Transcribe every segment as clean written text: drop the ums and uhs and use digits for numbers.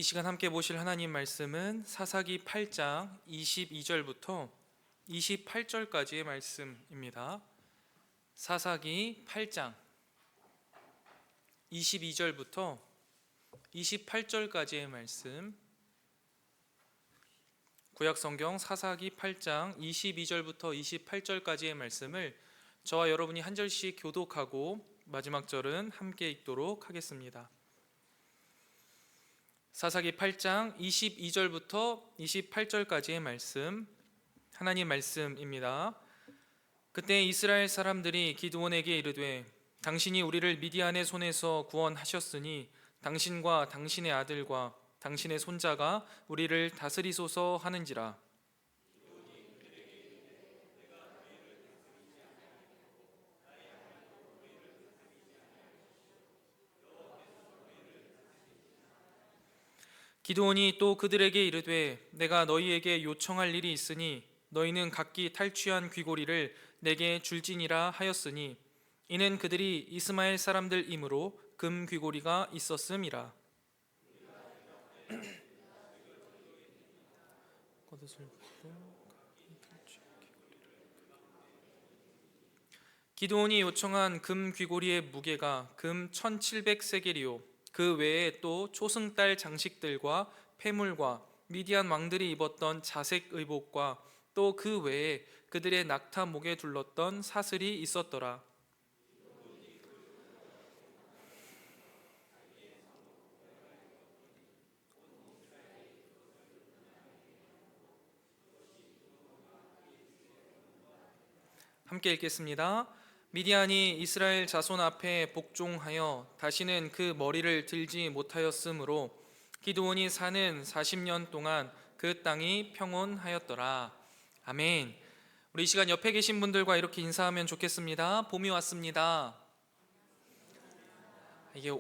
이 시간 함께 보실 하나님 말씀은 사사기 8장 22절부터 28절까지의 말씀입니다. 사사기 8장 22절부터 28절까지의 말씀, 구약성경 사사기 8장 22절부터 28절까지의 말씀을 저와 여러분이 한 절씩 교독하고 마지막 절은 함께 읽도록 하겠습니다. 사사기 8장 22절부터 28절까지의 말씀, 하나님 말씀입니다. 그때 이스라엘 사람들이 기드온에게 이르되 당신이 우리를 미디안의 손에서 구원하셨으니 당신과 당신의 아들과 당신의 손자가 우리를 다스리소서 하는지라. 기드온이 또 그들에게 이르되 내가 너희에게 요청할 일이 있으니 너희는 각기 탈취한 귀고리를 내게 줄지니라 하였으니 이는 그들이 이스마엘 사람들이므로 금 귀고리가 있었음이라. 기드온이 요청한 금 귀고리의 무게가 금 1700세겔이요 그 외에 또 초승달 장식들과 폐물과 미디안 왕들이 입었던 자색 의복과 또 그 외에 그들의 낙타 목에 둘렀던 사슬이 있었더라. 함께 읽겠습니다. 미디안이 이스라엘 자손 앞에 복종하여 다시는 그 머리를 들지 못하였으므로 기드온이 사는 40년 동안 그 땅이 평온하였더라. 아멘. 우리 이 시간 옆에 계신 분들과 이렇게 인사하면 좋겠습니다. 봄이 왔습니다. 이게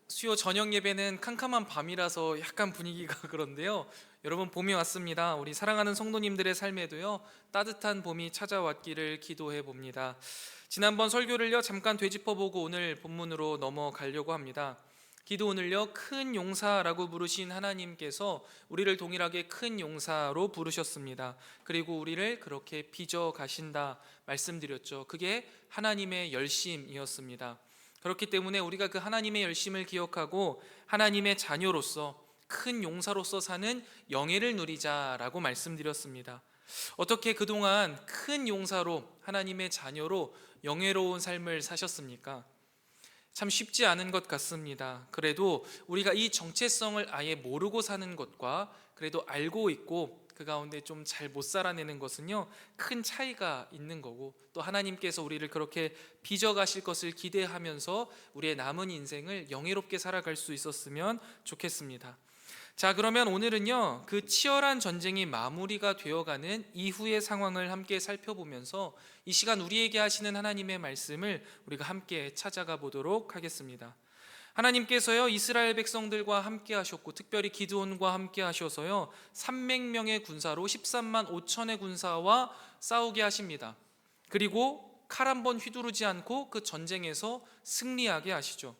수요 저녁 예배는 캄캄한 밤이라서 약간 분위기가 그런데요, 여러분 봄이 왔습니다. 우리 사랑하는 성도님들의 삶에도요 따뜻한 봄이 찾아왔기를 기도해 봅니다. 지난번 설교를요 잠깐 되짚어보고 오늘 본문으로 넘어가려고 합니다. 기드온을요 큰 용사라고 부르신 하나님께서 우리를 동일하게 큰 용사로 부르셨습니다. 그리고 우리를 그렇게 빚어 가신다 말씀드렸죠. 그게 하나님의 열심이었습니다. 그렇기 때문에 우리가 그 하나님의 열심을 기억하고 하나님의 자녀로서 큰 용사로서 사는 영예를 누리자라고 말씀드렸습니다. 어떻게 그동안 큰 용사로 하나님의 자녀로 영예로운 삶을 사셨습니까? 참 쉽지 않은 것 같습니다. 그래도 우리가 이 정체성을 아예 모르고 사는 것과 그래도 알고 있고 그 가운데 좀 잘 못 살아내는 것은요 큰 차이가 있는 거고, 또 하나님께서 우리를 그렇게 빚어가실 것을 기대하면서 우리의 남은 인생을 영예롭게 살아갈 수 있었으면 좋겠습니다. 자, 그러면 오늘은요 그 치열한 전쟁이 마무리가 되어가는 이후의 상황을 함께 살펴보면서 이 시간 우리에게 하시는 하나님의 말씀을 우리가 함께 찾아가 보도록 하겠습니다. 하나님께서요 이스라엘 백성들과 함께 하셨고 특별히 기드온과 함께 하셔서요 300명의 군사로 13만 5천의 군사와 싸우게 하십니다. 그리고 칼 한 번 휘두르지 않고 그 전쟁에서 승리하게 하시죠.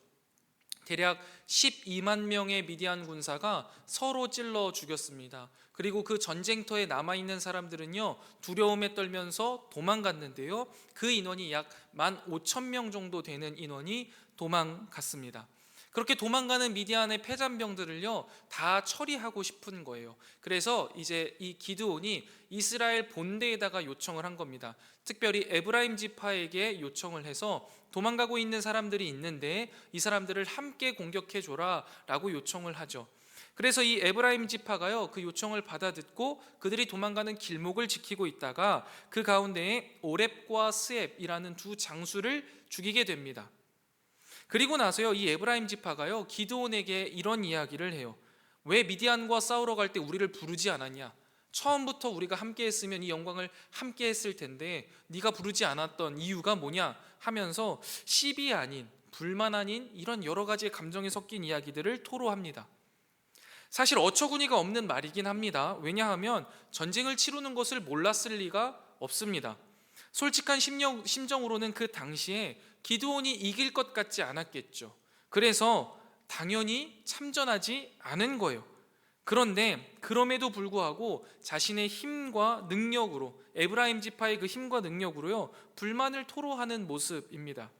대략 12만 명의 미디안 군사가 서로 찔러 죽였습니다. 그리고 그 전쟁터에 남아있는 사람들은요 두려움에 떨면서 도망갔는데요 그 인원이 약 15,000명 정도 되는 인원이 도망갔습니다. 그렇게 도망가는 미디안의 패잔병들을요 다 처리하고 싶은 거예요. 그래서 이제 이 기드온이 이스라엘 본대에다가 요청을 한 겁니다. 특별히 에브라임 지파에게 요청을 해서 도망가고 있는 사람들이 있는데 이 사람들을 함께 공격해 줘라 라고 요청을 하죠. 그래서 이 에브라임 지파가요 그 요청을 받아듣고 그들이 도망가는 길목을 지키고 있다가 그 가운데에 오렙과 스앱이라는 두 장수를 죽이게 됩니다. 그리고 나서요 이 에브라임 지파가요 기드온에게 이런 이야기를 해요. 왜 미디안과 싸우러 갈 때 우리를 부르지 않았냐? 처음부터 우리가 함께 했으면 이 영광을 함께 했을 텐데 네가 부르지 않았던 이유가 뭐냐 하면서 시비 아닌 불만 아닌 이런 여러 가지의 감정이 섞인 이야기들을 토로합니다. 사실 어처구니가 없는 말이긴 합니다. 왜냐하면 전쟁을 치르는 것을 몰랐을 리가 없습니다. 솔직한 심정으로는 그 당시에 기드온이 이길 것 같지 않았겠죠. 그래서 당연히 참전하지 않은 거예요. 그런데 그럼에도 불구하고 자신의 힘과 능력으로, 에브라임 지파의 그 힘과 능력으로요, 불만을 토로하는 모습입니다.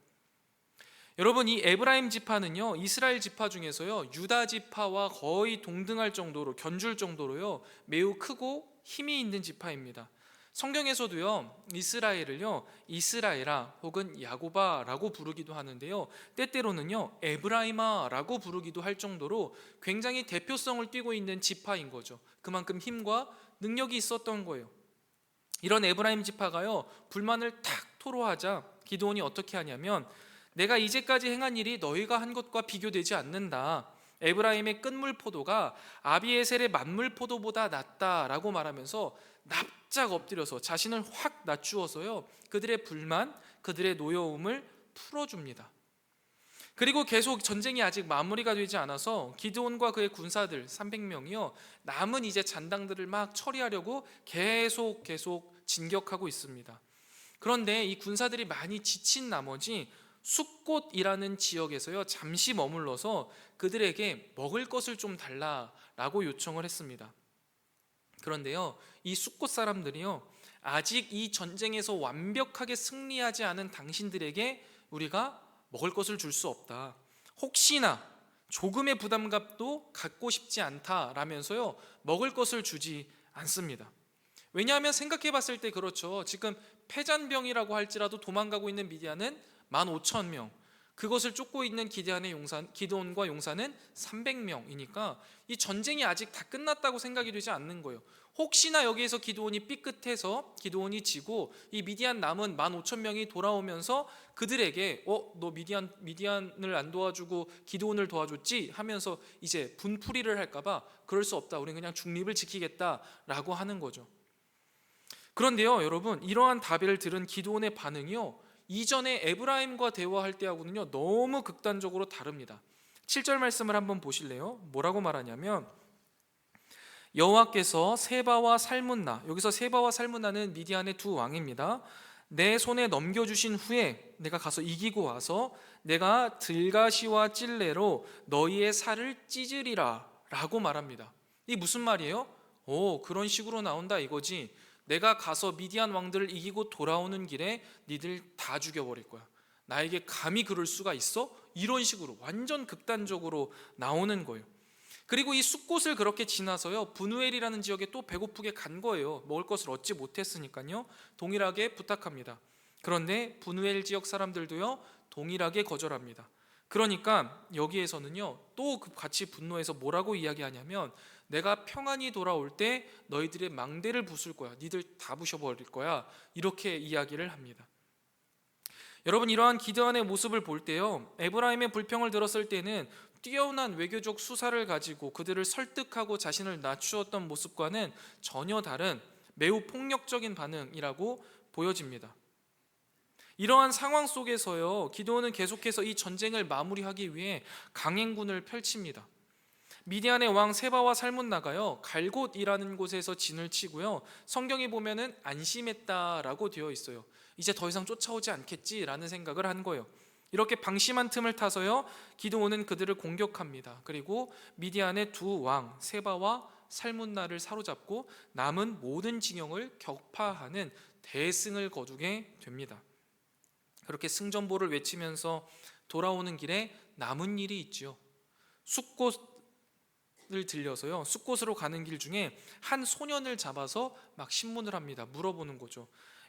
여러분, 이 에브라임 지파는요, 이스라엘 지파 중에서요, 유다 지파와 거의 동등할 정도로, 견줄 정도로요, 매우 크고 힘이 있는 지파입니다. 성경에서도요, 이스라엘을요, 이스라엘아 혹은 야고바라고 부르기도 하는데요, 때때로는요, 에브라임아라고 부르기도 할 정도로 굉장히 대표성을 띠고 있는 지파인 거죠. 그만큼 힘과 능력이 있었던 거예요. 이런 에브라임 지파가요, 불만을 탁 토로하자 기드온이 어떻게 하냐면, 내가 이제까지 행한 일이 너희가 한 것과 비교되지 않는다. 에브라임의 끝물 포도가 아비에셀의 만물 포도보다 낫다라고 말하면서 납작 엎드려서 자신을 확 낮추어서요, 그들의 불만, 그들의 노여움을 풀어줍니다. 그리고 계속 전쟁이 아직 마무리가 되지 않아서 기드온과 그의 군사들 300명이요, 남은 이제 잔당들을 막 처리하려고 계속 진격하고 있습니다. 그런데 이 군사들이 많이 지친 나머지 숫곳이라는 지역에서요, 잠시 머물러서 그들에게 먹을 것을 좀 달라라고 요청을 했습니다. 그런데요, 이 숫곳 사람들이요, 아직 이 전쟁에서 완벽하게 승리하지 않은 당신들에게 우리가 먹을 것을 줄 수 없다. 혹시나 조금의 부담감도 갖고 싶지 않다라면서요, 먹을 것을 주지 않습니다. 왜냐하면 생각해 봤을 때 그렇죠. 지금 패잔병이라고 할지라도 도망가고 있는 미디안은 15,000명, 그것을 쫓고 있는 기드온과 용사는 300명이니까 이 전쟁이 아직 다 끝났다고 생각이 되지 않는 거예요. 혹시나 여기에서 기드온이 삐끗해서 기드온이 지고 이 미디안 남은 15,000명이 돌아오면서 그들에게 너 미디안을 안 도와주고 기드온을 도와줬지 하면서 이제 분풀이를 할까봐, 그럴 수 없다, 우리는 그냥 중립을 지키겠다라고 하는 거죠. 그런데요, 여러분, 이러한 답을 들은 기드온의 반응이요, 이전에 에브라임과 대화할 때하고는요, 너무 극단적으로 다릅니다. 7절 말씀을 한번 보실래요? 뭐라고 말하냐면, 여호와께서 세바와 살문나, 여기서 세바와 살문나는 미디안의 두 왕입니다. 내 손에 넘겨주신 후에 내가 가서 이기고 와서 내가 들가시와 찔레로 너희의 살을 찢으리라 라고 말합니다. 이게 무슨 말이에요? 그런 식으로 나온다 이거지. 내가 가서 미디안 왕들을 이기고 돌아오는 길에 니들 다 죽여버릴 거야. 나에게 감히 그럴 수가 있어? 이런 식으로 완전 극단적으로 나오는 거예요. 그리고 이 숫곳을 그렇게 지나서요, 브누엘이라는 지역에 또 배고프게 간 거예요. 먹을 것을 얻지 못했으니까요. 동일하게 부탁합니다. 그런데 브누엘 지역 사람들도요, 동일하게 거절합니다. 그러니까 여기에서는요, 또 같이 분노해서 뭐라고 이야기하냐면, 내가 평안히 돌아올 때 너희들의 망대를 부술 거야. 니들 다 부셔버릴 거야. 이렇게 이야기를 합니다. 여러분, 이러한 기드온의 모습을 볼 때요, 에브라임의 불평을 들었을 때는 뛰어난 외교적 수사를 가지고 그들을 설득하고 자신을 낮추었던 모습과는 전혀 다른 매우 폭력적인 반응이라고 보여집니다. 이러한 상황 속에서요, 기드온은 계속해서 이 전쟁을 마무리하기 위해 강행군을 펼칩니다. 미디안의 왕 세바와 살문나가요, 갈곳이라는 곳에서 진을 치고요, 성경에 보면은 안심했다라고 되어 있어요. 이제 더 이상 쫓아오지 않겠지라는 생각을 한 거예요. 이렇게 방심한 틈을 타서요, 기드온은 그들을 공격합니다. 그리고 미디안의 두 왕 세바와 살문나를 사로잡고 남은 모든 진영을 격파하는 대승을 거두게 됩니다. 그렇게 승전보를 외치면서 돌아오는 길에 남은 일이 있죠. 숫곳을 들려서요, 숫곳으로 가는 길 중에 한 소년을 잡아서 막 신문을 합니다. 물어보는 거죠.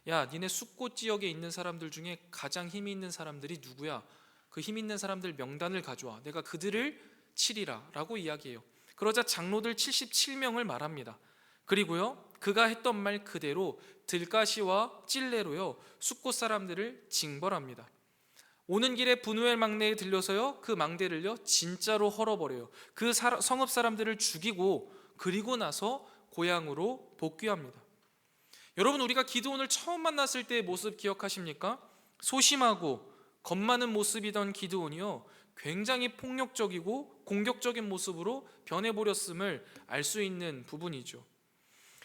야, 니네 숫곳 지역에 있는 사람들 중에 가장 힘이 있는 사람들이 누구야? 그 힘 있는 사람들 명단을 가져와. 내가 그들을 치리라 라고 이야기해요. 그러자 장로들 77명을 말합니다. 그리고요, 그가 했던 말 그대로 들가시와 찔레로요, 숫곳 사람들을 징벌합니다. 오는 길에 브누엘 망대에 들려서요, 그 망대를요 진짜로 헐어버려요. 그 성읍 사람들을 죽이고, 그리고 나서 고향으로 복귀합니다. 여러분, 우리가 기드온을 처음 만났을 때의 모습 기억하십니까? 소심하고 겁 많은 모습이던 기드온이요, 굉장히 폭력적이고 공격적인 모습으로 변해버렸음을 알 수 있는 부분이죠.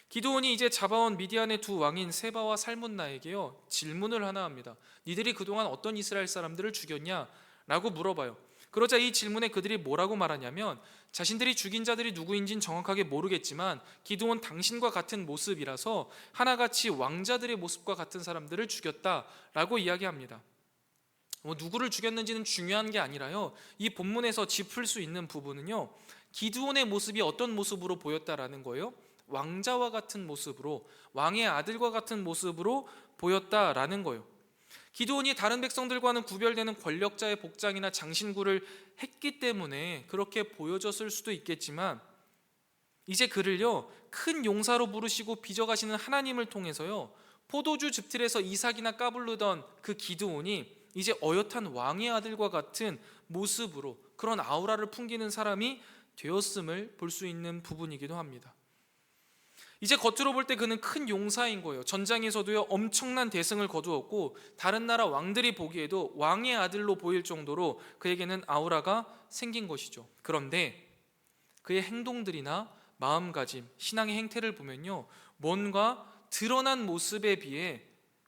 기드온이 이제 잡아온 미디안의 두 왕인 세바와 살문나에게요, 질문을 하나 합니다. 니들이 그동안 어떤 이스라엘 사람들을 죽였냐? 라고 물어봐요. 그러자 이 질문에 그들이 뭐라고 말하냐면, 자신들이 죽인 자들이 누구인지는 정확하게 모르겠지만 기드온 당신과 같은 모습이라서 하나같이 왕자들의 모습과 같은 사람들을 죽였다라고 이야기합니다. 누구를 죽였는지는 중요한 게 아니라요, 이 본문에서 짚을 수 있는 부분은요, 기드온의 모습이 어떤 모습으로 보였다라는 거예요. 왕자와 같은 모습으로, 왕의 아들과 같은 모습으로 보였다라는 거예요. 기드온이 다른 백성들과는 구별되는 권력자의 복장이나 장신구를 했기 때문에 그렇게 보여졌을 수도 있겠지만, 이제 그를요 큰 용사로 부르시고 빚어가시는 하나님을 통해서요, 포도주 즙틀에서 이삭이나 까불르던 그 기드온이 이제 어엿한 왕의 아들과 같은 모습으로, 그런 아우라를 풍기는 사람이 되었음을 볼 수 있는 부분이기도 합니다. 이제 겉으로 볼 때 그는 큰 용사인 거예요. 전장에서도요 엄청난 대승을 거두었고, 다른 나라 왕들이 보기에도 왕의 아들로 보일 정도로 그에게는 아우라가 생긴 것이죠. 그런데 그의 행동들이나 마음가짐, 신앙의 행태를 보면요, 뭔가 드러난 모습에 비해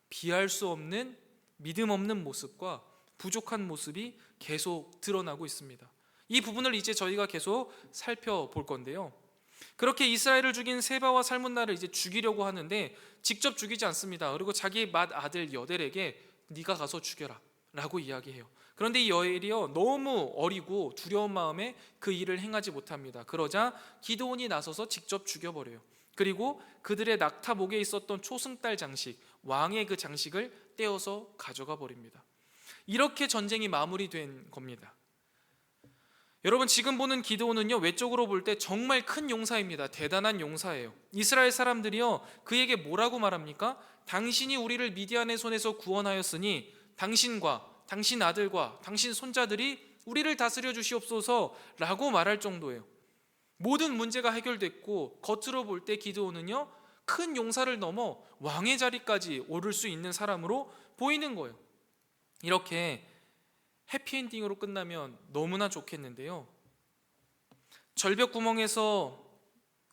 비할 수 없는 믿음 없는 모습과 부족한 모습이 계속 드러나고 있습니다. 이 부분을 이제 저희가 계속 살펴볼 건데요, 그렇게 이스라엘을 죽인 세바와 살문나를 이제 죽이려고 하는데 직접 죽이지 않습니다. 그리고 자기 맏아들 여델에게 네가 가서 죽여라 라고 이야기해요. 그런데 이 여엘이요 너무 어리고 두려운 마음에 그 일을 행하지 못합니다. 그러자 기드온이 나서서 직접 죽여버려요. 그리고 그들의 낙타목에 있었던 초승달 장식, 왕의 그 장식을 떼어서 가져가 버립니다. 이렇게 전쟁이 마무리된 겁니다. 여러분, 지금 보는 기드온은요 외적으로 볼 때 정말 큰 용사입니다. 대단한 용사예요. 이스라엘 사람들이요 그에게 뭐라고 말합니까? 당신이 우리를 미디안의 손에서 구원하였으니 당신과 당신 아들과 당신 손자들이 우리를 다스려 주시옵소서 라고 말할 정도예요. 모든 문제가 해결됐고, 겉으로 볼 때 기드온은요 큰 용사를 넘어 왕의 자리까지 오를 수 있는 사람으로 보이는 거예요. 이렇게 해피엔딩으로 끝나면 너무나 좋겠는데요, 절벽 구멍에서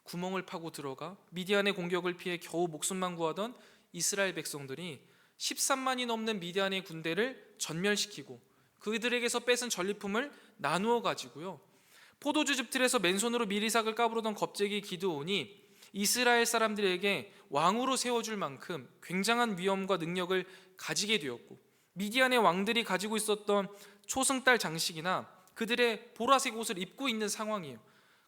구멍을 파고 들어가 미디안의 공격을 피해 겨우 목숨만 구하던 이스라엘 백성들이 13만이 넘는 미디안의 군대를 전멸시키고 그들에게서 뺏은 전리품을 나누어 가지고요, 포도주 즙틀에서 맨손으로 미리삭을 까부르던 겁쟁이 기드온이 이스라엘 사람들에게 왕으로 세워줄 만큼 굉장한 위엄과 능력을 가지게 되었고, 미디안의 왕들이 가지고 있었던 초승달 장식이나 그들의 보라색 옷을 입고 있는 상황이에요.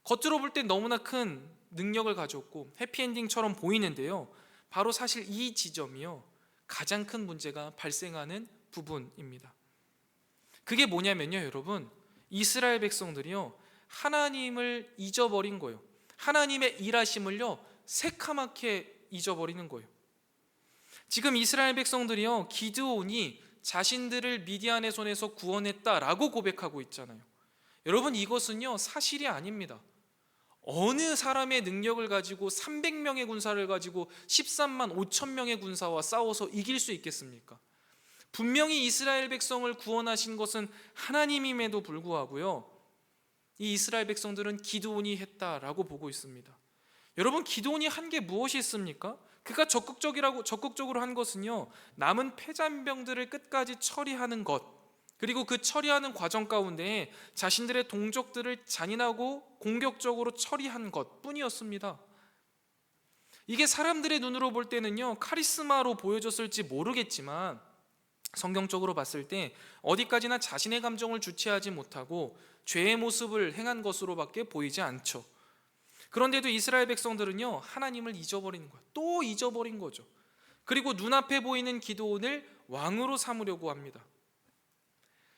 겉으로 볼 때 너무나 큰 능력을 가졌고 해피엔딩처럼 보이는데요, 바로 사실 이 지점이요 가장 큰 문제가 발생하는 부분입니다. 그게 뭐냐면요, 여러분, 이스라엘 백성들이요 하나님을 잊어버린 거예요. 하나님의 일하심을요 새카맣게 잊어버리는 거예요. 지금 이스라엘 백성들이요 기드온이 자신들을 미디안의 손에서 구원했다라고 고백하고 있잖아요. 여러분, 이것은요 사실이 아닙니다. 어느 사람의 능력을 가지고 300명의 군사를 가지고 13만 5천 명의 군사와 싸워서 이길 수 있겠습니까? 분명히 이스라엘 백성을 구원하신 것은 하나님임에도 불구하고요, 이 이스라엘 백성들은 기드온이 했다라고 보고 있습니다. 여러분, 기드온이 한 게 무엇이 있습니까? 그가 적극적으로 한 것은요, 남은 패잔병들을 끝까지 처리하는 것, 그리고 그 처리하는 과정 가운데 자신들의 동족들을 잔인하고 공격적으로 처리한 것 뿐이었습니다. 이게 사람들의 눈으로 볼 때는요 카리스마로 보여졌을지 모르겠지만, 성경적으로 봤을 때 어디까지나 자신의 감정을 주체하지 못하고 죄의 모습을 행한 것으로밖에 보이지 않죠. 그런데도 이스라엘 백성들은요 하나님을 잊어버리는 거예요. 또 잊어버린 거죠. 그리고 눈앞에 보이는 기드온을 왕으로 삼으려고 합니다.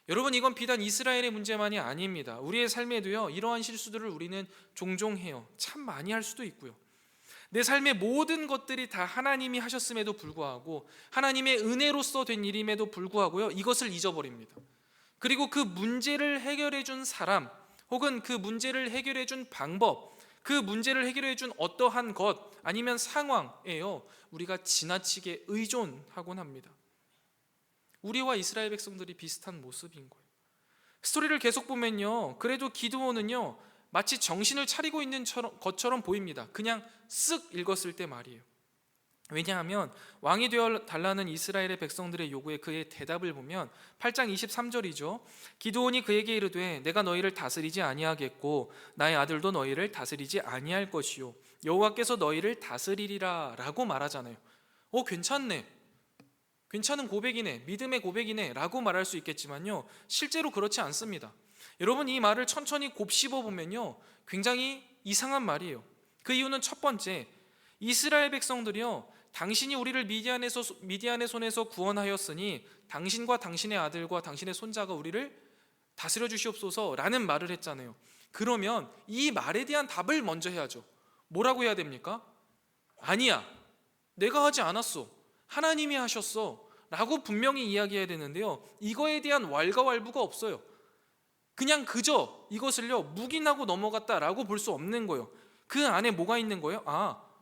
여러분, 이건 비단 이스라엘의 문제만이 아닙니다. 우리의 삶에도요 이러한 실수들을 우리는 종종 해요. 참 많이 할 수도 있고요. 내 삶의 모든 것들이 다 하나님이 하셨음에도 불구하고, 하나님의 은혜로서 된 일임에도 불구하고요 이것을 잊어버립니다. 그리고 그 문제를 해결해 준 사람, 혹은 그 문제를 해결해 준 방법, 그 문제를 해결해 준 어떠한 것 아니면 상황에요 우리가 지나치게 의존하곤 합니다. 우리와 이스라엘 백성들이 비슷한 모습인 거예요. 스토리를 계속 보면요, 그래도 기드온은요 마치 정신을 차리고 있는 것처럼 보입니다. 그냥 쓱 읽었을 때 말이에요. 왜냐하면 왕이 되어 달라는 이스라엘의 백성들의 요구에 그의 대답을 보면 8장 23절이죠. 기드온이 그에게 이르되 내가 너희를 다스리지 아니하겠고 나의 아들도 너희를 다스리지 아니할 것이요 여호와께서 너희를 다스리리라 라고 말하잖아요. 괜찮네, 괜찮은 고백이네, 믿음의 고백이네 라고 말할 수 있겠지만요, 실제로 그렇지 않습니다. 여러분, 이 말을 천천히 곱씹어 보면요, 굉장히 이상한 말이에요. 그 이유는 첫 번째, 이스라엘 백성들이요, 당신이 우리를 미디안의 손에서 구원하였으니 당신과 당신의 아들과 당신의 손자가 우리를 다스려 주시옵소서라는 말을 했잖아요. 그러면 이 말에 대한 답을 먼저 해야죠. 뭐라고 해야 됩니까? 아니야, 내가 하지 않았어, 하나님이 하셨어 라고 분명히 이야기해야 되는데요, 이거에 대한 왈가왈부가 없어요. 그냥 그저 이것을요 묵인하고 넘어갔다라고 볼 수 없는 거예요. 그 안에 뭐가 있는 거예요?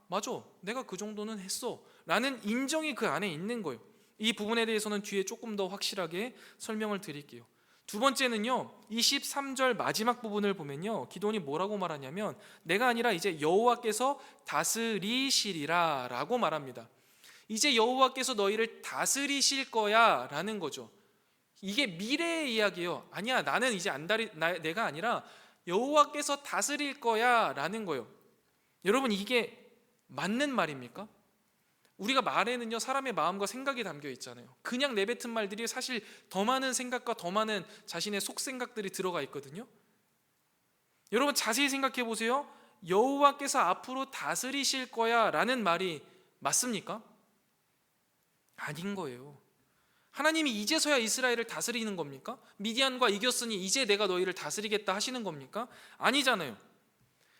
맞아, 내가 그 정도는 했어 라는 인정이 그 안에 있는 거예요. 이 부분에 대해서는 뒤에 조금 더 확실하게 설명을 드릴게요. 두 번째는요, 23절 마지막 부분을 보면요, 기드온이 뭐라고 말하냐면 내가 아니라 이제 여호와께서 다스리시리라 라고 말합니다. 이제 여호와께서 너희를 다스리실 거야 라는 거죠. 이게 미래의 이야기예요. 아니야, 나는 이제 내가 아니라 여호와께서 다스릴 거야 라는 거예요. 여러분, 이게 맞는 말입니까? 우리가 말에는요 사람의 마음과 생각이 담겨 있잖아요. 그냥 내뱉은 말들이 사실 더 많은 생각과 더 많은 자신의 속생각들이 들어가 있거든요. 여러분, 자세히 생각해 보세요. 여호와께서 앞으로 다스리실 거야 라는 말이 맞습니까? 아닌 거예요. 하나님이 이제서야 이스라엘을 다스리는 겁니까? 미디안과 이겼으니 이제 내가 너희를 다스리겠다 하시는 겁니까? 아니잖아요.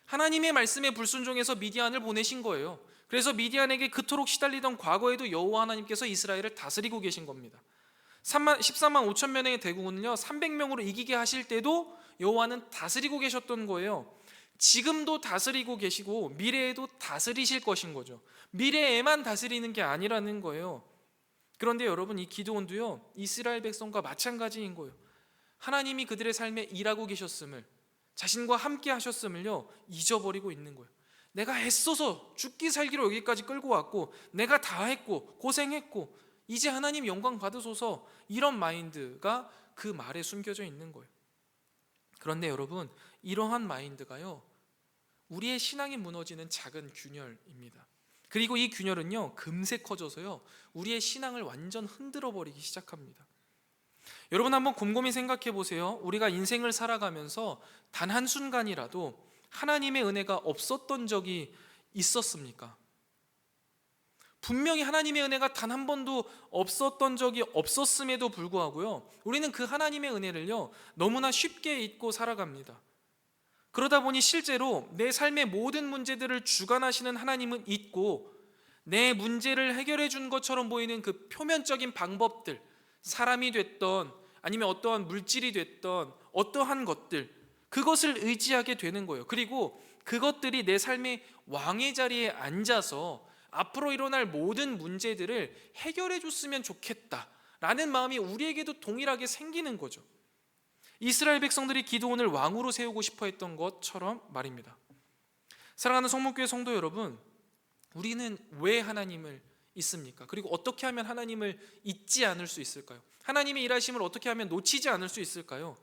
하나님의 말씀에 불순종해서 미디안을 보내신 거예요. 그래서 미디안에게 그토록 시달리던 과거에도 여호와 하나님께서 이스라엘을 다스리고 계신 겁니다. 14만 5천 명의 대국은요 300명으로 이기게 하실 때도 여호와는 다스리고 계셨던 거예요. 지금도 다스리고 계시고 미래에도 다스리실 것인 거죠. 미래에만 다스리는 게 아니라는 거예요. 그런데 여러분, 이 기드온도요 이스라엘 백성과 마찬가지인 거예요. 하나님이 그들의 삶에 일하고 계셨음을, 자신과 함께 하셨음을요 잊어버리고 있는 거예요. 내가 애써서 죽기 살기로 여기까지 끌고 왔고 내가 다 했고 고생했고 이제 하나님 영광 받으소서, 이런 마인드가 그 말에 숨겨져 있는 거예요. 그런데 여러분, 이러한 마인드가요 우리의 신앙이 무너지는 작은 균열입니다. 그리고 이 균열은요 금세 커져서요 우리의 신앙을 완전 흔들어 버리기 시작합니다. 여러분, 한번 곰곰이 생각해 보세요. 우리가 인생을 살아가면서 단 한순간이라도 하나님의 은혜가 없었던 적이 있었습니까? 분명히 하나님의 은혜가 단 한 번도 없었던 적이 없었음에도 불구하고요 우리는 그 하나님의 은혜를요 너무나 쉽게 잊고 살아갑니다. 그러다 보니 실제로 내 삶의 모든 문제들을 주관하시는 하나님은 잊고 내 문제를 해결해 준 것처럼 보이는 그 표면적인 방법들, 사람이 됐던 아니면 어떠한 물질이 됐던 어떠한 것들, 그것을 의지하게 되는 거예요. 그리고 그것들이 내 삶의 왕의 자리에 앉아서 앞으로 일어날 모든 문제들을 해결해 줬으면 좋겠다라는 마음이 우리에게도 동일하게 생기는 거죠. 이스라엘 백성들이 기드온을 왕으로 세우고 싶어 했던 것처럼 말입니다. 사랑하는 성목교회 성도 여러분, 우리는 왜 하나님을 잊습니까? 그리고 어떻게 하면 하나님을 잊지 않을 수 있을까요? 하나님의 일하심을 어떻게 하면 놓치지 않을 수 있을까요?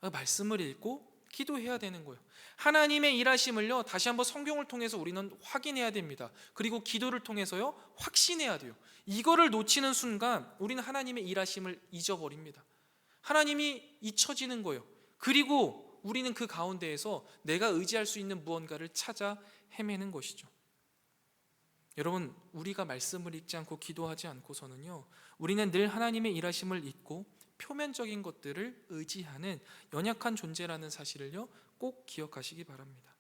말씀을 읽고 기도해야 되는 거예요. 하나님의 일하심을요 다시 한번 성경을 통해서 우리는 확인해야 됩니다. 그리고 기도를 통해서요 확신해야 돼요. 이거를 놓치는 순간 우리는 하나님의 일하심을 잊어버립니다. 하나님이 잊혀지는 거예요. 그리고 우리는 그 가운데에서 내가 의지할 수 있는 무언가를 찾아 헤매는 것이죠. 여러분, 우리가 말씀을 읽지 않고 기도하지 않고서는요 우리는 늘 하나님의 일하심을 잊고 표면적인 것들을 의지하는 연약한 존재라는 사실을요 꼭 기억하시기 바랍니다.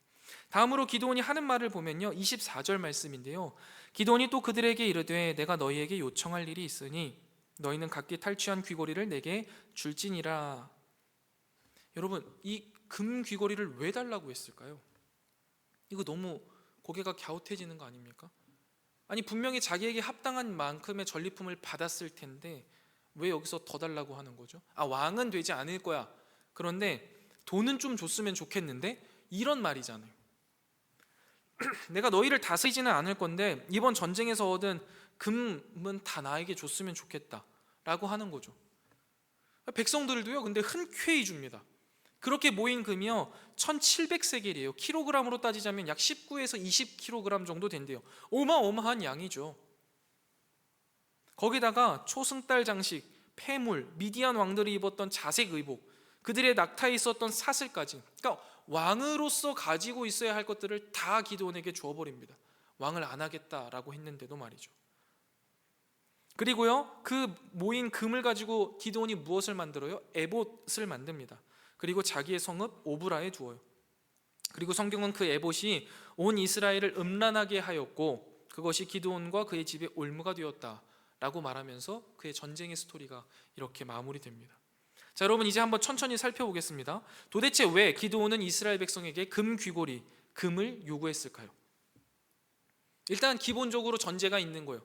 다음으로 기드온이 하는 말을 보면요 24절 말씀인데요, 기드온이 또 그들에게 이르되 내가 너희에게 요청할 일이 있으니 너희는 각기 탈취한 귀고리를 내게 줄지니라. 여러분, 이 금 귀고리를 왜 달라고 했을까요? 이거 너무 고개가 갸웃해지는 거 아닙니까? 아니, 분명히 자기에게 합당한 만큼의 전리품을 받았을 텐데 왜 여기서 더 달라고 하는 거죠? 왕은 되지 않을 거야, 그런데 돈은 좀 줬으면 좋겠는데, 이런 말이잖아요. 내가 너희를 다스리지는 않을 건데 이번 전쟁에서 얻은 금은 다 나에게 줬으면 좋겠다 라고 하는 거죠. 백성들도요 근데 흔쾌히 줍니다. 그렇게 모인 금이요 1700세겔이에요. 킬로그램으로 따지자면 약 19에서 20kg 정도 된대요. 어마어마한 양이죠. 거기다가 초승달 장식, 폐물, 미디안 왕들이 입었던 자색 의복, 그들의 낙타에 있었던 사슬까지, 그러니까 왕으로서 가지고 있어야 할 것들을 다 기드온에게 주어버립니다. 왕을 안 하겠다라고 했는데도 말이죠. 그리고요 그 모인 금을 가지고 기드온이 무엇을 만들어요? 에봇을 만듭니다. 그리고 자기의 성읍 오브라에 두어요. 그리고 성경은 그 에봇이 온 이스라엘을 음란하게 하였고 그것이 기드온과 그의 집의 올무가 되었다라고 말하면서 그의 전쟁의 스토리가 이렇게 마무리됩니다. 자, 여러분 이제 한번 천천히 살펴보겠습니다. 도대체 왜 기드온은 이스라엘 백성에게 금 귀고리, 금을 요구했을까요? 일단 기본적으로 전제가 있는 거예요.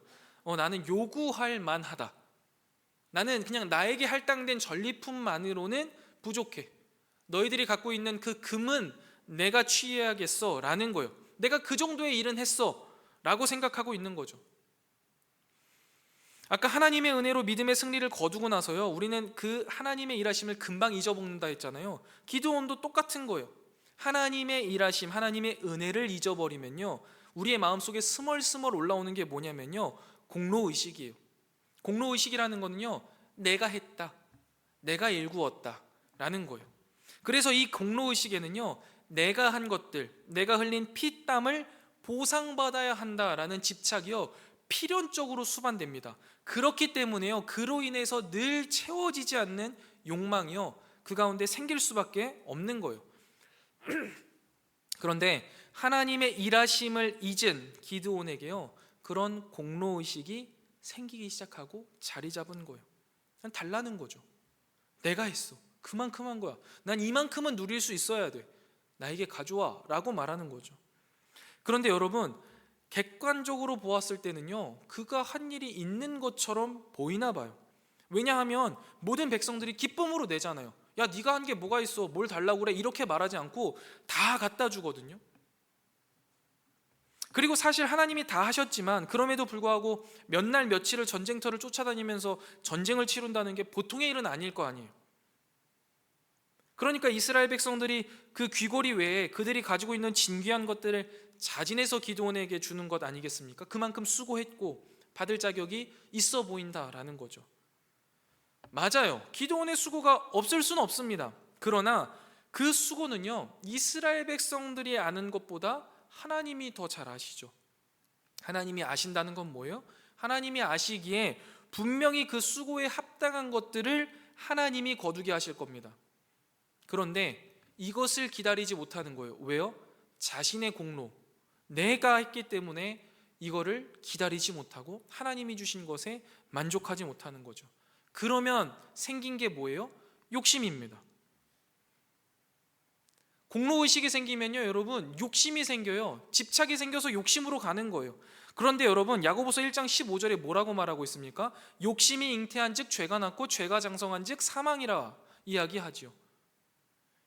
나는 요구할 만하다. 나는 그냥 나에게 할당된 전리품만으로는 부족해. 너희들이 갖고 있는 그 금은 내가 취해야겠어 라는 거예요. 내가 그 정도의 일은 했어 라고 생각하고 있는 거죠. 아까 하나님의 은혜로 믿음의 승리를 거두고 나서요 우리는 그 하나님의 일하심을 금방 잊어먹는다 했잖아요. 기드온도 똑같은 거예요. 하나님의 일하심, 하나님의 은혜를 잊어버리면요 우리의 마음속에 스멀스멀 올라오는 게 뭐냐면요 공로의식이에요. 공로의식이라는 거는요 내가 했다, 내가 일구었다 라는 거예요. 그래서 이 공로의식에는요 내가 한 것들, 내가 흘린 피땀을 보상받아야 한다라는 집착이요 필연적으로 수반됩니다. 그렇기 때문에요 그로 인해서 늘 채워지지 않는 욕망이요 그 가운데 생길 수밖에 없는 거예요. 그런데 하나님의 일하심을 잊은 기드온에게요 그런 공로의식이 생기기 시작하고 자리 잡은 거예요. 그냥 달라는 거죠. 내가 했어, 그만큼 한 거야, 난 이만큼은 누릴 수 있어야 돼, 나에게 가져와 라고 말하는 거죠. 그런데 여러분 객관적으로 보았을 때는요 그가 한 일이 있는 것처럼 보이나 봐요. 왜냐하면 모든 백성들이 기쁨으로 내잖아요. 야 네가 한 게 뭐가 있어, 뭘 달라고 그래, 이렇게 말하지 않고 다 갖다 주거든요. 그리고 사실 하나님이 다 하셨지만 그럼에도 불구하고 몇 날 며칠을 전쟁터를 쫓아다니면서 전쟁을 치룬다는 게 보통의 일은 아닐 거 아니에요. 그러니까 이스라엘 백성들이 그 귀고리 외에 그들이 가지고 있는 진귀한 것들을 자진해서 기드온에게 주는 것 아니겠습니까? 그만큼 수고했고 받을 자격이 있어 보인다라는 거죠. 맞아요. 기드온의 수고가 없을 수는 없습니다. 그러나 그 수고는요 이스라엘 백성들이 아는 것보다 하나님이 더 잘 아시죠. 하나님이 아신다는 건 뭐예요? 하나님이 아시기에 분명히 그 수고에 합당한 것들을 하나님이 거두게 하실 겁니다. 그런데 이것을 기다리지 못하는 거예요. 왜요? 자신의 공로, 내가 했기 때문에 이거를 기다리지 못하고 하나님이 주신 것에 만족하지 못하는 거죠. 그러면 생긴 게 뭐예요? 욕심입니다. 공로의식이 생기면요 여러분 욕심이 생겨요. 집착이 생겨서 욕심으로 가는 거예요. 그런데 여러분 야고보서 1장 15절에 뭐라고 말하고 있습니까? 욕심이 잉태한 즉 죄가 났고 죄가 장성한 즉 사망이라 이야기하지요.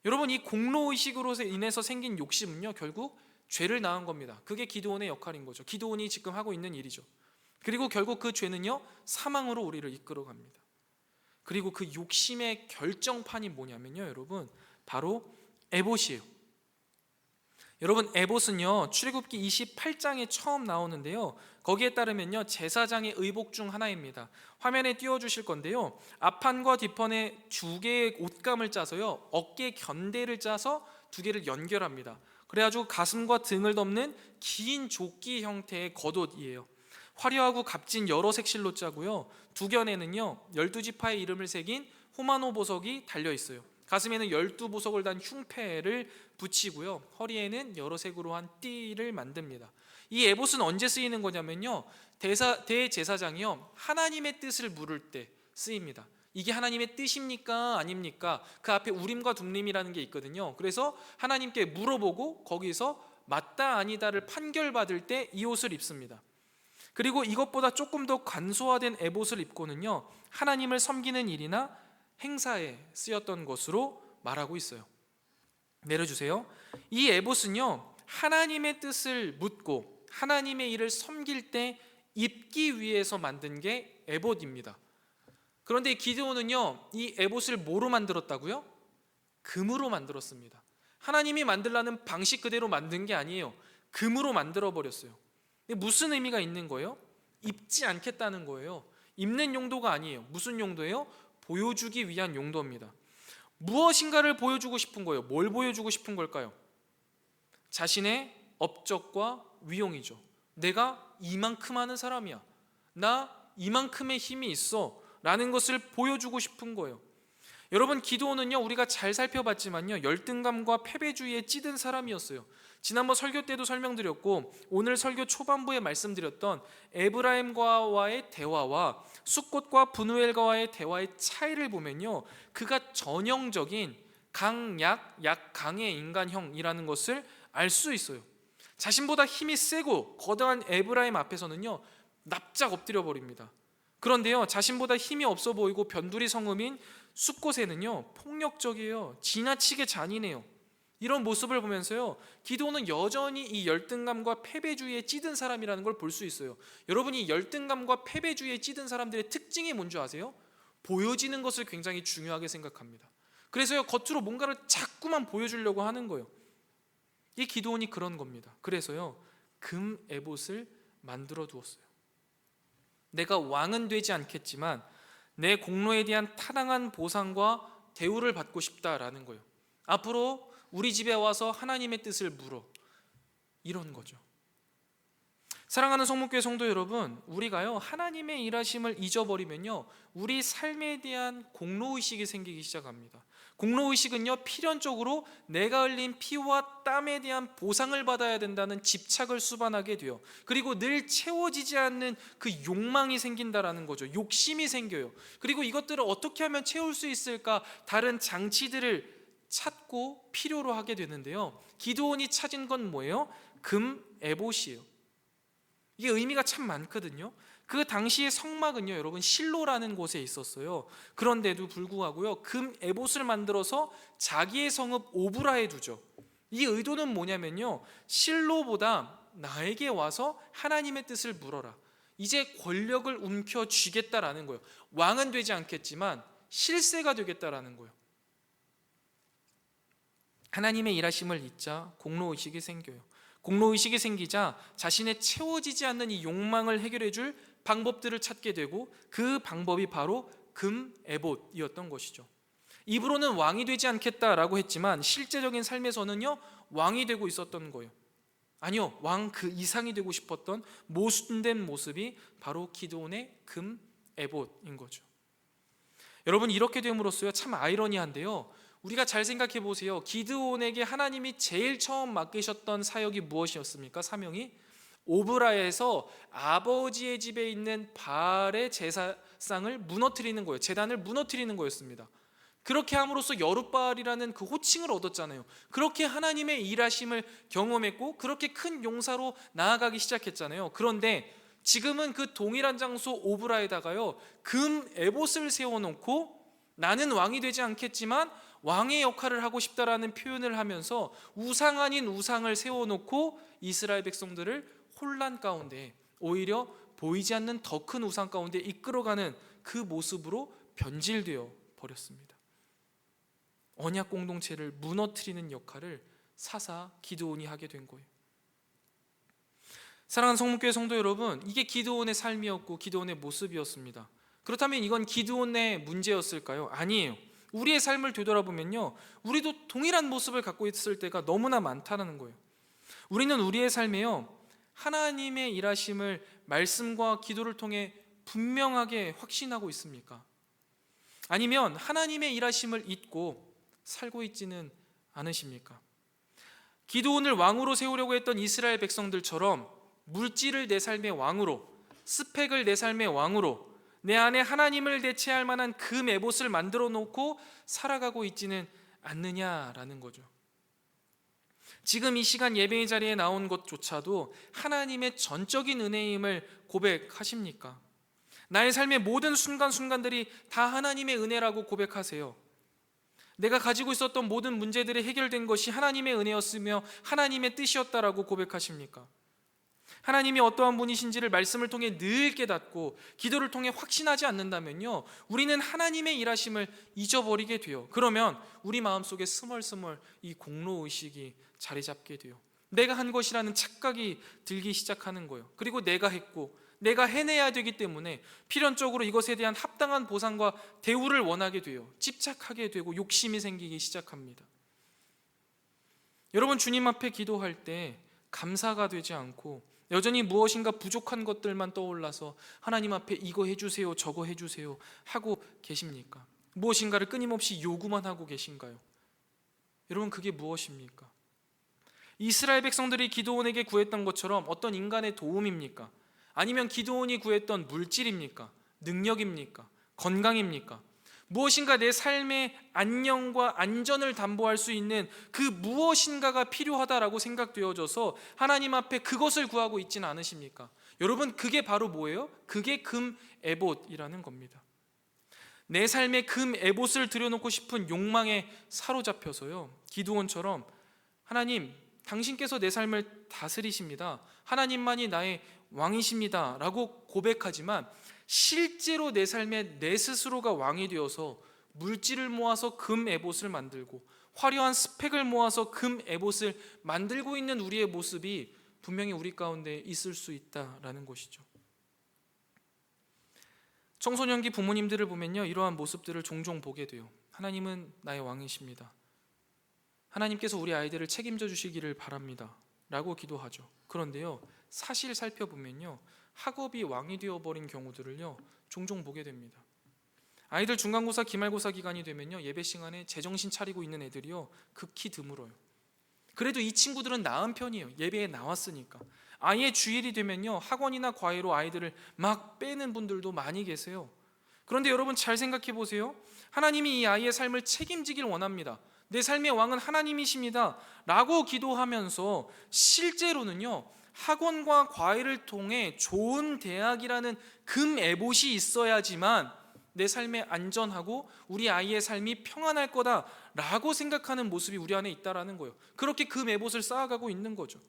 여러분 이 공로의식으로 인해서 생긴 욕심은요 결국 죄를 낳은 겁니다. 그게 기드온의 역할인 거죠. 기드온이 지금 하고 있는 일이죠. 그리고 결국 그 죄는요 사망으로 우리를 이끌어 갑니다. 그리고 그 욕심의 결정판이 뭐냐면요 여러분 바로 에봇이에요. 여러분 에봇은요 출애굽기 28장에 처음 나오는데요 거기에 따르면요 제사장의 의복 중 하나입니다. 화면에 띄워주실 건데요 앞판과 뒷판에 두 개의 옷감을 짜서요 어깨 견대를 짜서 두 개를 연결합니다. 그래가지고 가슴과 등을 덮는 긴 조끼 형태의 겉옷이에요. 화려하고 값진 여러 색실로 짜고요 두 견에는요 12지파의 이름을 새긴 호마노 보석이 달려 있어요. 가슴에는 12보석을 단 흉패를 붙이고요 허리에는 여러 색으로 한 띠를 만듭니다. 이 에봇은 언제 쓰이는 거냐면요 대제사장이요 하나님의 뜻을 물을 때 쓰입니다. 이게 하나님의 뜻입니까 아닙니까? 그 앞에 우림과 둠림이라는 게 있거든요. 그래서 하나님께 물어보고 거기서 맞다 아니다를 판결받을 때 이 옷을 입습니다. 그리고 이것보다 조금 더 간소화된 에봇을 입고는요 하나님을 섬기는 일이나 행사에 쓰였던 것으로 말하고 있어요. 내려주세요. 이 에봇은요 하나님의 뜻을 묻고 하나님의 일을 섬길 때 입기 위해서 만든 게 에봇입니다. 그런데 기드온은요, 이 에봇을 뭐로 만들었다고요? 금으로 만들었습니다. 하나님이 만들라는 방식 그대로 만든 게 아니에요. 금으로 만들어 버렸어요. 무슨 의미가 있는 거예요? 입지 않겠다는 거예요. 입는 용도가 아니에요. 무슨 용도예요? 보여주기 위한 용도입니다. 무엇인가를 보여주고 싶은 거예요. 뭘 보여주고 싶은 걸까요? 자신의 업적과 위용이죠. 내가 이만큼 하는 사람이야, 나 이만큼의 힘이 있어 라는 것을 보여주고 싶은 거예요. 여러분, 기드온은요, 우리가 잘 살펴봤지만요, 열등감과 패배주의에 찌든 사람이었어요. 지난번 설교 때도 설명드렸고 오늘 설교 초반부에 말씀드렸던 에브라임과의 대화와 숫꽃과 분우엘과의 대화의 차이를 보면요, 그가 전형적인 강약, 약강의 인간형이라는 것을 알 수 있어요. 자신보다 힘이 세고 거대한 에브라임 앞에서는요, 납작 엎드려 버립니다. 그런데요, 자신보다 힘이 없어 보이고 변두리 성읍인 숫곳에는요, 폭력적이에요. 지나치게 잔인해요. 이런 모습을 보면서요, 기드온은 여전히 이 열등감과 패배주의에 찌든 사람이라는 걸 볼 수 있어요. 여러분, 이 열등감과 패배주의에 찌든 사람들의 특징이 뭔지 아세요? 보여지는 것을 굉장히 중요하게 생각합니다. 그래서요, 겉으로 뭔가를 자꾸만 보여주려고 하는 거예요. 이 기드온이 그런 겁니다. 그래서요, 금 에봇을 만들어 두었어요. 내가 왕은 되지 않겠지만 내 공로에 대한 타당한 보상과 대우를 받고 싶다라는 거예요. 앞으로 우리 집에 와서 하나님의 뜻을 물어, 이런 거죠. 사랑하는 성목교회 성도 여러분, 우리가요, 하나님의 일하심을 잊어버리면요, 우리 삶에 대한 공로의식이 생기기 시작합니다. 공로의식은요, 필연적으로 내가 흘린 피와 땀에 대한 보상을 받아야 된다는 집착을 수반하게 돼요. 그리고 늘 채워지지 않는 그 욕망이 생긴다라는 거죠. 욕심이 생겨요. 그리고 이것들을 어떻게 하면 채울 수 있을까, 다른 장치들을 찾고 필요로 하게 되는데요, 기드온이 찾은 건 뭐예요? 금 에봇이에요. 이게 의미가 참 많거든요. 그 당시의 성막은요, 여러분, 실로라는 곳에 있었어요. 그런데도 불구하고요, 금 에봇을 만들어서 자기의 성읍 오브라에 두죠. 이 의도는 뭐냐면요, 실로보다 나에게 와서 하나님의 뜻을 물어라, 이제 권력을 움켜쥐겠다라는 거예요. 왕은 되지 않겠지만 실세가 되겠다라는 거예요. 하나님의 일하심을 잊자 공로의식이 생겨요. 공로의식이 생기자 자신의 채워지지 않는 이 욕망을 해결해 줄 방법들을 찾게 되고, 그 방법이 바로 금 에봇이었던 것이죠. 입으로는 왕이 되지 않겠다라고 했지만 실제적인 삶에서는요, 왕이 되고 있었던 거예요. 아니요, 왕 그 이상이 되고 싶었던 모순된 모습이 바로 기드온의 금 에봇인 거죠. 여러분, 이렇게 됨으로써요, 참 아이러니한데요, 우리가 잘 생각해 보세요. 기드온에게 하나님이 제일 처음 맡기셨던 사역이 무엇이었습니까? 사명이 오브라에서 아버지의 집에 있는 바알의 제사상을 무너뜨리는 거예요. 제단을 무너뜨리는 거였습니다. 그렇게 함으로써 여룻바알이라는 그 호칭을 얻었잖아요. 그렇게 하나님의 일하심을 경험했고 그렇게 큰 용사로 나아가기 시작했잖아요. 그런데 지금은 그 동일한 장소 오브라에다가요, 금 에봇을 세워놓고 나는 왕이 되지 않겠지만 왕의 역할을 하고 싶다라는 표현을 하면서 우상 아닌 우상을 세워놓고 이스라엘 백성들을 혼란 가운데, 오히려 보이지 않는 더 큰 우상 가운데 이끌어가는 그 모습으로 변질되어 버렸습니다. 언약 공동체를 무너뜨리는 역할을 사사 기드온이 하게 된 거예요. 사랑하는 성목교회 성도 여러분, 이게 기드온의 삶이었고 기드온의 모습이었습니다. 그렇다면 이건 기드온의 문제였을까요? 아니에요. 우리의 삶을 되돌아보면요, 우리도 동일한 모습을 갖고 있을 때가 너무나 많다는 거예요. 우리는 우리의 삶에요, 하나님의 일하심을 말씀과 기도를 통해 분명하게 확신하고 있습니까? 아니면 하나님의 일하심을 잊고 살고 있지는 않으십니까? 기드온을 왕으로 세우려고 했던 이스라엘 백성들처럼 물질을 내 삶의 왕으로, 스펙을 내 삶의 왕으로, 내 안에 하나님을 대체할 만한 금 에봇을 만들어 놓고 살아가고 있지는 않느냐라는 거죠. 지금 이 시간 예배의 자리에 나온 것조차도 하나님의 전적인 은혜임을 고백하십니까? 나의 삶의 모든 순간순간들이 다 하나님의 은혜라고 고백하세요. 내가 가지고 있었던 모든 문제들이 해결된 것이 하나님의 은혜였으며 하나님의 뜻이었다라고 고백하십니까? 하나님이 어떠한 분이신지를 말씀을 통해 늘 깨닫고 기도를 통해 확신하지 않는다면요, 우리는 하나님의 일하심을 잊어버리게 돼요. 그러면 우리 마음속에 스멀스멀 이 공로의식이 자리 잡게 돼요. 내가 한 것이라는 착각이 들기 시작하는 거예요. 그리고 내가 했고 내가 해내야 되기 때문에 필연적으로 이것에 대한 합당한 보상과 대우를 원하게 돼요. 집착하게 되고 욕심이 생기기 시작합니다. 여러분, 주님 앞에 기도할 때 감사가 되지 않고 여전히 무엇인가 부족한 것들만 떠올라서 하나님 앞에 이거 해주세요, 저거 해주세요 하고 계십니까? 무엇인가를 끊임없이 요구만 하고 계신가요? 여러분, 그게 무엇입니까? 이스라엘 백성들이 기드온에게 구했던 것처럼 어떤 인간의 도움입니까? 아니면 기드온이 구했던 물질입니까? 능력입니까? 건강입니까? 무엇인가 내 삶의 안녕과 안전을 담보할 수 있는 그 무엇인가가 필요하다라고 생각되어져서 하나님 앞에 그것을 구하고 있지는 않으십니까? 여러분, 그게 바로 뭐예요? 그게 금 에봇이라는 겁니다. 내 삶에 금 에봇을 들여놓고 싶은 욕망에 사로잡혀서요, 기드온처럼 하나님, 당신께서 내 삶을 다스리십니다, 하나님만이 나의 왕이십니다 라고 고백하지만 실제로 내 삶에 내 스스로가 왕이 되어서 물질을 모아서 금 에봇을 만들고 화려한 스펙을 모아서 금 에봇을 만들고 있는 우리의 모습이 분명히 우리 가운데 있을 수 있다라는 것이죠. 청소년기 부모님들을 보면요, 이러한 모습들을 종종 보게 돼요. 하나님은 나의 왕이십니다, 하나님께서 우리 아이들을 책임져 주시기를 바랍니다 라고 기도하죠. 그런데요, 사실 살펴보면요, 학업이 왕이 되어버린 경우들을요 종종 보게 됩니다. 아이들 중간고사, 기말고사 기간이 되면요, 예배 시간에 제정신 차리고 있는 애들이요 극히 드물어요. 그래도 이 친구들은 나은 편이에요. 예배에 나왔으니까. 아예 주일이 되면요, 학원이나 과외로 아이들을 막 빼는 분들도 많이 계세요. 그런데 여러분, 잘 생각해 보세요. 하나님이 이 아이의 삶을 책임지길 원합니다, 내 삶의 왕은 하나님이십니다 라고 기도하면서 실제로는요, 학원과 과외를 통해 좋은 대학이라는 금 에봇이 있어야지만 내 삶에 안전하고 우리 아이의 삶이 평안할 거다라고 생각하는 모습이 우리 안에 있다라는 거예요. 그렇게 금 에봇을 쌓아가고 있는 거죠.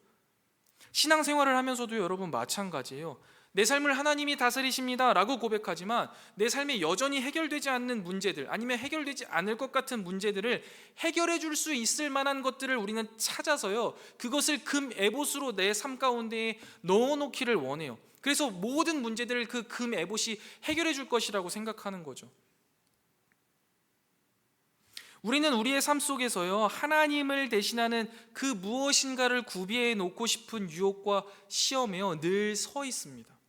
신앙생활을 하면서도 여러분 마찬가지예요. 내 삶을 하나님이 다스리십니다 라고 고백하지만 내 삶에 여전히 해결되지 않는 문제들, 아니면 해결되지 않을 것 같은 문제들을 해결해 줄 수 있을 만한 것들을 우리는 찾아서요, 그것을 금 에봇으로 내 삶 가운데에 넣어놓기를 원해요. 그래서 모든 문제들을 그 금 에봇이 해결해 줄 것이라고 생각하는 거죠. 우리는 우리의 삶 속에서요, 하나님을 대신하는 그 무엇인가를 구비해 놓고 싶은 유혹과 시험에요 늘 서 있습니다.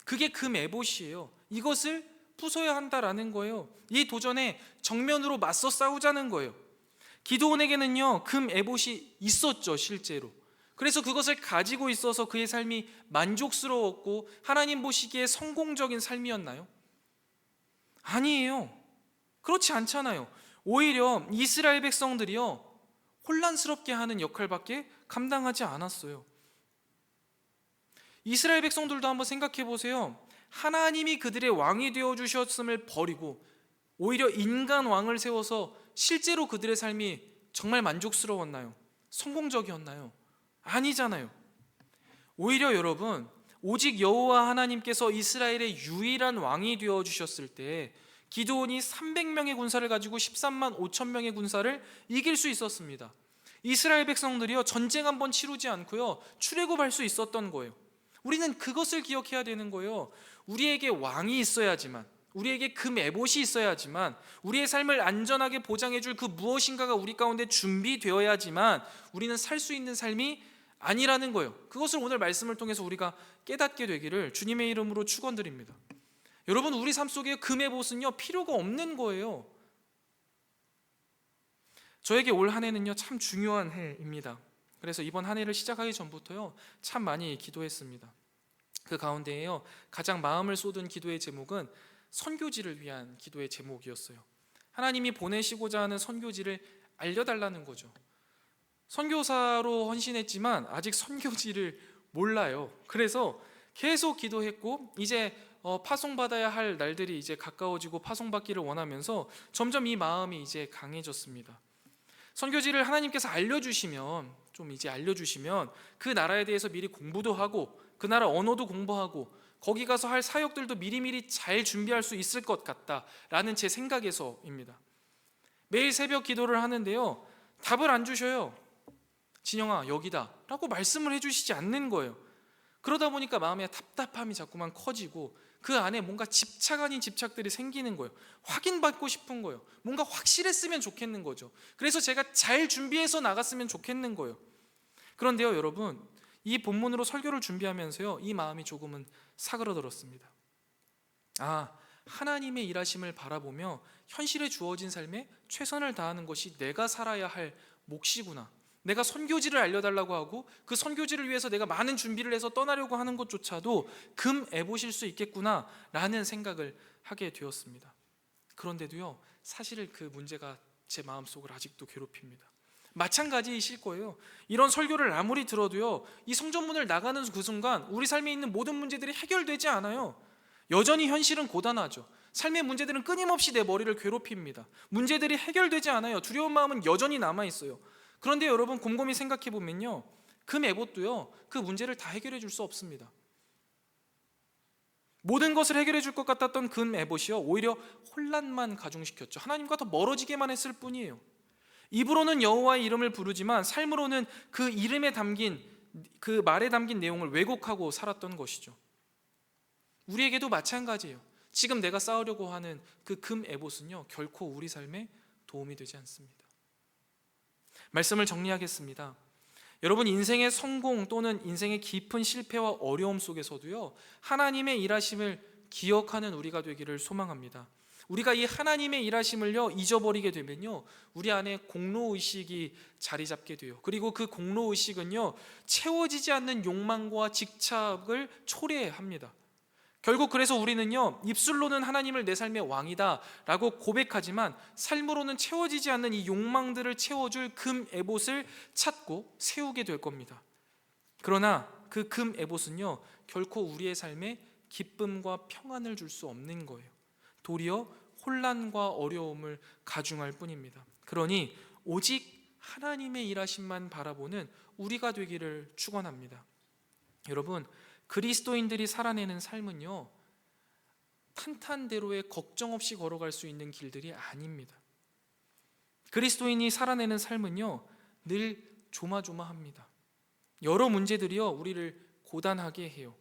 그게 금 에봇이에요. 이것을 부숴야 한다라는 거예요. 이 도전에 정면으로 맞서 싸우자는 거예요. 기드온에게는요 금 에봇이 있었죠, 실제로. 그래서 그것을 가지고 있어서 그의 삶이 만족스러웠고 하나님 보시기에 성공적인 삶이었나요? 아니에요. 그렇지 않잖아요. 오히려 이스라엘 백성들이요 혼란스럽게 하는 역할밖에 감당하지 않았어요. 이스라엘 백성들도 한번 생각해 보세요. 하나님이 그들의 왕이 되어 주셨음을 버리고 오히려 인간 왕을 세워서 실제로 그들의 삶이 정말 만족스러웠나요? 성공적이었나요? 아니잖아요. 오히려 여러분, 오직 여호와 하나님께서 이스라엘의 유일한 왕이 되어 주셨을 때 기드온이 300명의 군사를 가지고 13만 5천 명의 군사를 이길 수 있었습니다. 이스라엘 백성들이요 전쟁 한번 치르지 않고요 출애굽할 수 있었던 거예요. 우리는 그것을 기억해야 되는 거예요. 우리에게 왕이 있어야지만, 우리에게 금 에봇이 있어야지만, 우리의 삶을 안전하게 보장해 줄 그 무엇인가가 우리 가운데 준비되어야지만 우리는 살 수 있는 삶이 아니라는 거예요. 그것을 오늘 말씀을 통해서 우리가 깨닫게 되기를 주님의 이름으로 축원드립니다. 여러분, 우리 삶 속에 금 에봇은요 필요가 없는 거예요. 저에게 올 한 해는요 참 중요한 해입니다. 그래서 이번 한 해를 시작하기 전부터요 참 많이 기도했습니다. 그 가운데에요 가장 마음을 쏟은 기도의 제목은 선교지를 위한 기도의 제목이었어요. 하나님이 보내시고자 하는 선교지를 알려달라는 거죠. 선교사로 헌신했지만 아직 선교지를 몰라요. 그래서 계속 기도했고 이제 파송받아야 할 날들이 이제 가까워지고 파송받기를 원하면서 점점 이 마음이 이제 강해졌습니다. 선교지를 하나님께서 알려주시면 그 나라에 대해서 미리 공부도 하고 그 나라 언어도 공부하고 거기 가서 할 사역들도 미리미리 잘 준비할 수 있을 것 같다라는 제 생각에서입니다. 매일 새벽 기도를 하는데요, 답을 안 주셔요. 진영아 여기다 라고 말씀을 해주시지 않는 거예요. 그러다 보니까 마음의 답답함이 자꾸만 커지고 그 안에 뭔가 집착 아닌 집착들이 생기는 거예요. 확인받고 싶은 거예요. 뭔가 확실했으면 좋겠는 거죠. 그래서 제가 잘 준비해서 나갔으면 좋겠는 거예요. 그런데요 여러분, 이 본문으로 설교를 준비하면서요 이 마음이 조금은 사그러들었습니다. 하나님의 일하심을 바라보며 현실에 주어진 삶에 최선을 다하는 것이 내가 살아야 할 몫이구나. 내가 선교지를 알려달라고 하고 그 선교지를 위해서 내가 많은 준비를 해서 떠나려고 하는 것조차도 금애봇일 수 있겠구나 라는 생각을 하게 되었습니다. 그런데도요 사실 그 문제가 제 마음속을 아직도 괴롭힙니다. 마찬가지이실 거예요. 이런 설교를 아무리 들어도요 이 성전문을 나가는 그 순간 우리 삶에 있는 모든 문제들이 해결되지 않아요. 여전히 현실은 고단하죠. 삶의 문제들은 끊임없이 내 머리를 괴롭힙니다. 문제들이 해결되지 않아요. 두려운 마음은 여전히 남아있어요. 그런데 여러분 곰곰이 생각해 보면요 금애봇도요 그 문제를 다 해결해 줄 수 없습니다. 모든 것을 해결해 줄 것 같았던 금애봇이요 오히려 혼란만 가중시켰죠. 하나님과 더 멀어지게만 했을 뿐이에요. 입으로는 여호와의 이름을 부르지만 삶으로는 그 이름에 담긴 그 말에 담긴 내용을 왜곡하고 살았던 것이죠. 우리에게도 마찬가지예요. 지금 내가 쌓으려고 하는 그 금애봇은요 결코 우리 삶에 도움이 되지 않습니다. 말씀을 정리하겠습니다. 여러분 인생의 성공 또는 인생의 깊은 실패와 어려움 속에서도요 하나님의 일하심을 기억하는 우리가 되기를 소망합니다. 우리가 이 하나님의 일하심을요 잊어버리게 되면요 우리 안에 공로의식이 자리 잡게 돼요. 그리고 그 공로의식은요 채워지지 않는 욕망과 집착을 초래합니다. 결국 그래서 우리는요 입술로는 하나님을 내 삶의 왕이다 라고 고백하지만 삶으로는 채워지지 않는 이 욕망들을 채워줄 금애봇을 찾고 세우게 될 겁니다. 그러나 그 금애봇은요 결코 우리의 삶에 기쁨과 평안을 줄 수 없는 거예요. 도리어 혼란과 어려움을 가중할 뿐입니다. 그러니 오직 하나님의 일하심만 바라보는 우리가 되기를 축원합니다. 여러분 그리스도인들이 살아내는 삶은요 탄탄대로의 걱정 없이 걸어갈 수 있는 길들이 아닙니다. 그리스도인이 살아내는 삶은요 늘 조마조마합니다. 여러 문제들이요 우리를 고단하게 해요.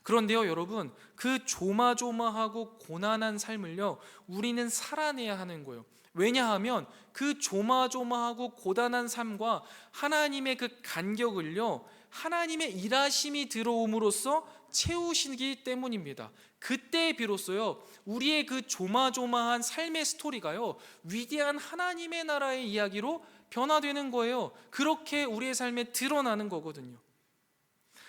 그런데요 여러분 그 조마조마하고 고난한 삶을요 우리는 살아내야 하는 거예요. 왜냐하면 그 조마조마하고 고단한 삶과 하나님의 그 간격을요 하나님의 일하심이 들어옴으로써 채우시기 때문입니다. 그때 비로소요 우리의 그 조마조마한 삶의 스토리가요 위대한 하나님의 나라의 이야기로 변화되는 거예요. 그렇게 우리의 삶에 드러나는 거거든요.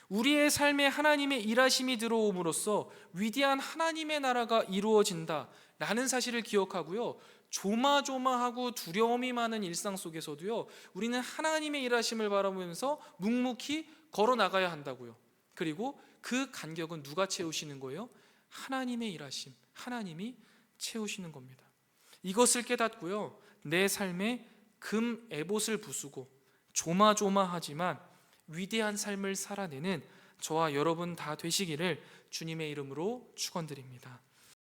우리의 삶에 하나님의 일하심이 들어옴으로써 위대한 하나님의 나라가 이루어진다라는 사실을 기억하고요 조마조마하고 두려움이 많은 일상 속에서도요 우리는 하나님의 일하심을 바라보면서 묵묵히 걸어나가야 한다고요. 그리고 그 간격은 누가 채우시는 거예요? 하나님의 일하심, 하나님이 채우시는 겁니다. 이것을 깨닫고요 내 삶에 금애봇을 부수고 조마조마하지만 위대한 삶을 살아내는 저와 여러분 다 되시기를 주님의 이름으로 축원드립니다.